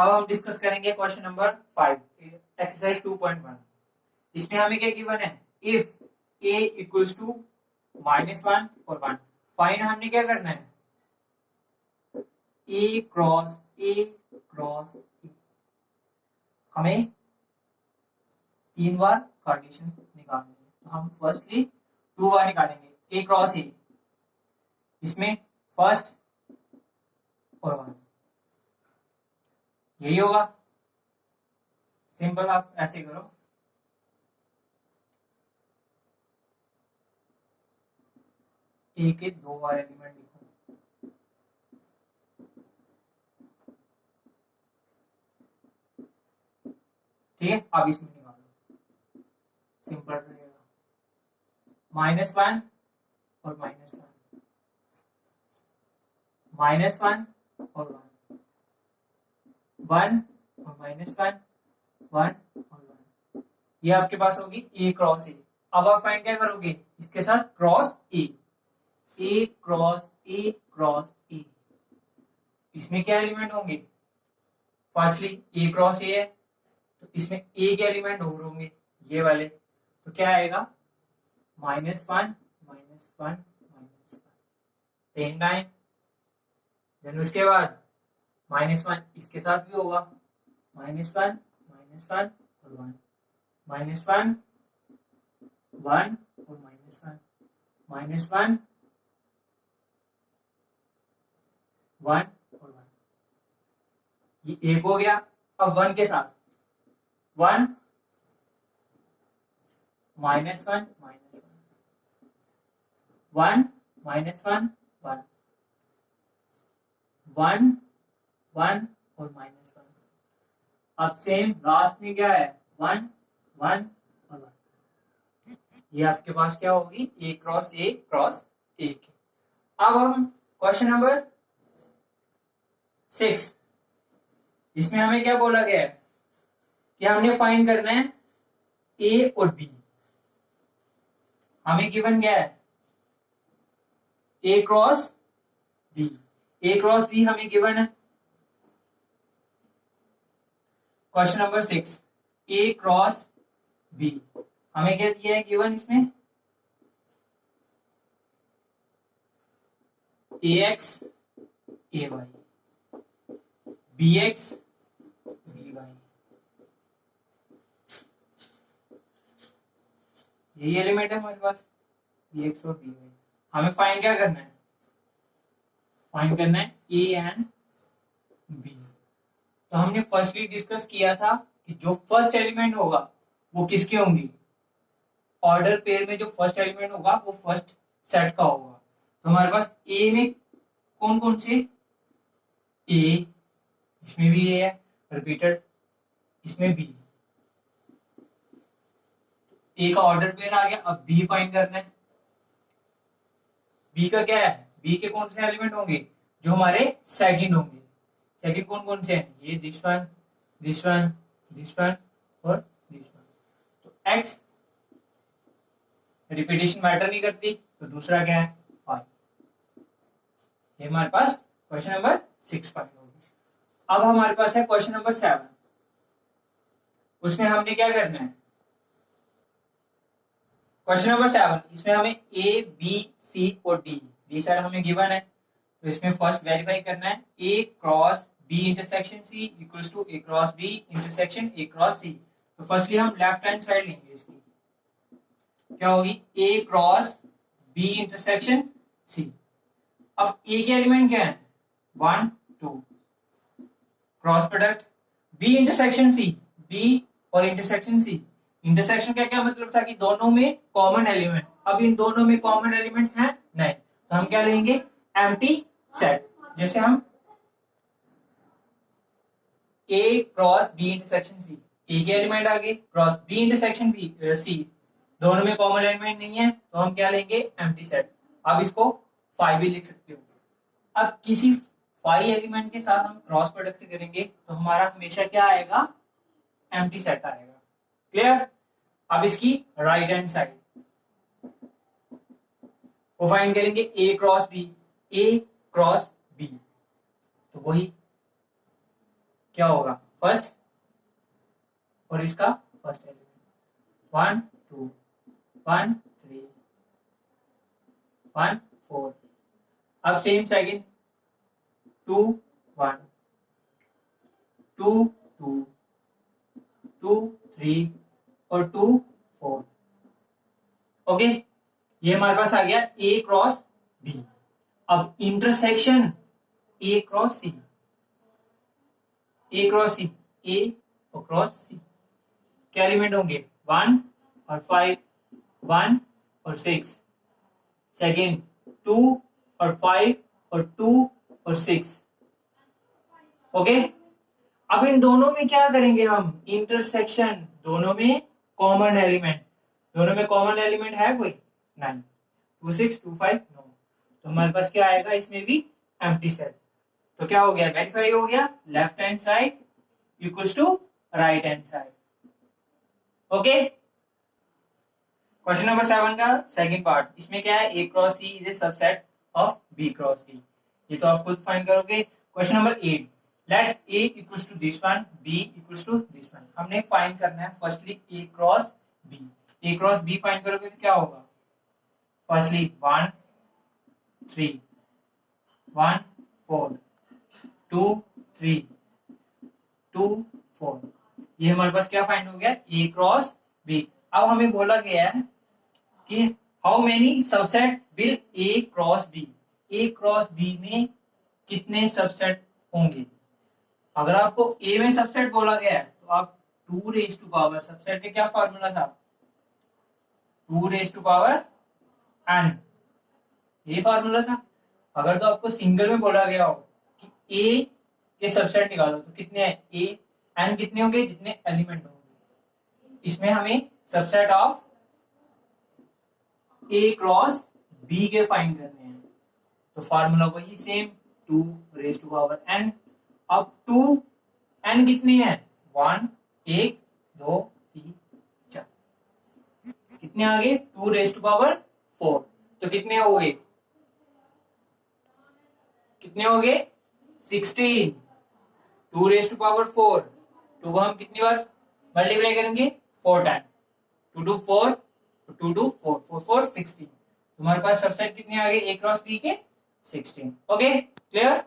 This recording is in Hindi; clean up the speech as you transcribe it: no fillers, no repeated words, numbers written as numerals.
अब हम डिस्कस करेंगे क्वेश्चन नंबर 5, एक्सरसाइज 2.1। इसमें हमें क्या गिवन है, इफ a इक्वल्स टू -1 और 1, फाइंड हमने क्या करना है, a cross a cross a। हमें 3 बार कार्टेशियन निकालनी है, तो हम फर्स्टली 2 बार निकालेंगे a क्रॉस a, इसमें फर्स्ट और 1, यही होगा। सिंपल, आप ऐसे करो, ए के 2 बार एलिमेंट लिखो, ठीक है। अब इसमें निकालो, सिंपल रहेगा, -1 और -1, -1 और 1, 1 और -1, 1 और 1, ये आपके पास होगी a क्रॉस a। अब आप फाइंड क्या करोगे, इसके साथ cross a, a cross a cross a, इसमें क्या एलिमेंट होंगे, फर्स्टली a क्रॉस a है, तो इसमें a के एलिमेंट और होंगे ये वाले, तो क्या आएगा, -1 -1 -1 10 टाइम, देन उसके बाद -1 इसके साथ भी होगा, -1 -1 और 1, -1 1 और -1, -1 1 और 1, ये एक हो गया। अब 1 के साथ 1 -1 -1 1 -1 1 1 1 और -1। अब सेम लास्ट में क्या है, 1 1 और 1, ये आपके पास क्या होगी, a cross a cross a की। अब हम क्वेश्चन नंबर 6, इसमें हमें क्या बोला गया है कि हमने फाइंड करना है a और b। हमें गिवन क्या है, a cross b, a cross b हमें गिवन है। Question number 6, a cross b हमें क्या दिया है गिवन, इसमें ax ay bx by, यही एलिमेंट है हमारे पास, bx और by। हमें फाइंड क्या करना है, फाइंड करना है a एंड b। तो हमने फर्स्टली डिस्कस किया था कि जो फर्स्ट एलिमेंट होगा वो किसके होंगी, ऑर्डर पेयर में जो फर्स्ट एलिमेंट होगा वो फर्स्ट सेट का होगा। तो हमारे पास ए में कौन कौन से, ए, इसमें भी ए है रिपीटेड, इसमें बी, ए का ऑर्डर पेयर आ गया। अब बी फाइंड करना है, बी का क्या है, बी के कौन से एलिमेंट होंगे, जो हमारे सेकंड होंगे। सेकंड कौन कौन से हैं, ये this one this one this one और दिस वन। तो एक्स रिपीटेशन मैटर नहीं करती, तो दूसरा क्या है 5। ये हमारे पास क्वेश्चन नंबर 6 फाइंड होगा। अब हमारे पास है क्वेश्चन नंबर 7, उसमें हमने क्या करना है, क्वेश्चन नंबर 7 इसमें हमें ए बी सी और डी साइड हमें गिवन है। तो इसमें फर्स्ट वेरीफाई करना है, A cross B intersection C equals to A cross B intersection A cross C. तो फर्स्टली हम लेफ्ट हैंड साइड लेंगे, इसकी क्या होगी, A cross B intersection C. अब ए के एलिमेंट क्या है, 1 2, cross product B intersection C, B और इंटरसेक्शन सी, इंटरसेक्शन का क्या मतलब था कि दोनों में कॉमन एलिमेंट। अब इन दोनों में कॉमन एलिमेंट है नहीं, तो हम क्या लेंगे, एम्प्टी सेट। जैसे हम A cross B intersection C, A के एलिमेंट आ गए, cross B intersection B C, दोनों में कॉमन एलिमेंट नहीं है, तो हम क्या लेंगे, एम्प्टी सेट। अब इसको 5 भी लिख सकते हो। अब किसी 5 एलिमेंट के साथ हम क्रॉस प्रोडक्ट करेंगे तो हमारा हमेशा क्या आएगा, एम्प्टी सेट आएगा। क्लियर। अब इसकी राइट हैंड साइड वो फाइंड करेंगे, ए cross B, A cross B, तो वही क्या होगा, फर्स्ट और इसका फर्स्ट एलिमेंट 1 2 1 3 1 4। अब सेम सेकंड 2 1 2 2 2 3 और 2 4। ओके, ये हमारे पास आ गया ए क्रॉस बी। अब intersection A cross C, A cross C, A और क्रॉस सी क्या एलिमेंट होंगे, 1 और 5, 1 और 6, सेकेंड 2 और 5 और 2 और 6। ओके, अब इन दोनों में क्या करेंगे हम, इंटरसेक्शन, दोनों में कॉमन एलिमेंट, दोनों में कॉमन एलिमेंट है कोई, नहीं, 2 6 2 5 नो, तो हमारे पास क्या आएगा, इसमें भी एम्प्टी सेट। तो क्या हो गया, वेरीफाई हो गया, left hand side equals to right hand side. Okay, question number 7 का सेकंड पार्ट, इसमें क्या है, A cross C is a subset of B cross D, ये तो आप खुद फाइंड करोगे। Question number 8, let A equals to this one, B equals to this one. हमने फाइंड करना है firstly A cross B. A cross B find करोगे तो क्या होगा, फर्स्टली 1 3 1 4 2 3 2 4, ये हमारे पास क्या फाइंड हो गया, ए क्रॉस बी। अब हमें बोला गया है कि how many subset will A cross B, A cross B में कितने सबसेट होंगे। अगर आपको ए में सबसेट बोला गया है तो आप 2 रेज टू पावर, सबसेट का क्या फॉर्मूला था, 2 रेज टू पावर एन, ये फॉर्मूला था। अगर तो आपको सिंगल में बोला गया हो कि ए के सबसेट निकालो तो कितने हैं, ए एन कितने होंगे, जितने एलिमेंट होंगे। इसमें हमें subset of A cross B के फाइंड करने हैं, तो फार्मूला वही same, 2 raise to power N. अब 2 एन कितनी है, 1 1 2 3 4, कितने आ गए, 2 रेज टू पावर 4, तो कितने हो गए, कितने हो गए 16। 2 रेज टू पावर 4, 2 को हम कितनी बार मल्टीप्लाई करेंगे, 4 टाइम, 2 2 4 2 2 4 4 4 16, तुम्हारे पास सबसेट कितने आ गए ए क्रॉस बी के, 16। Okay, clear.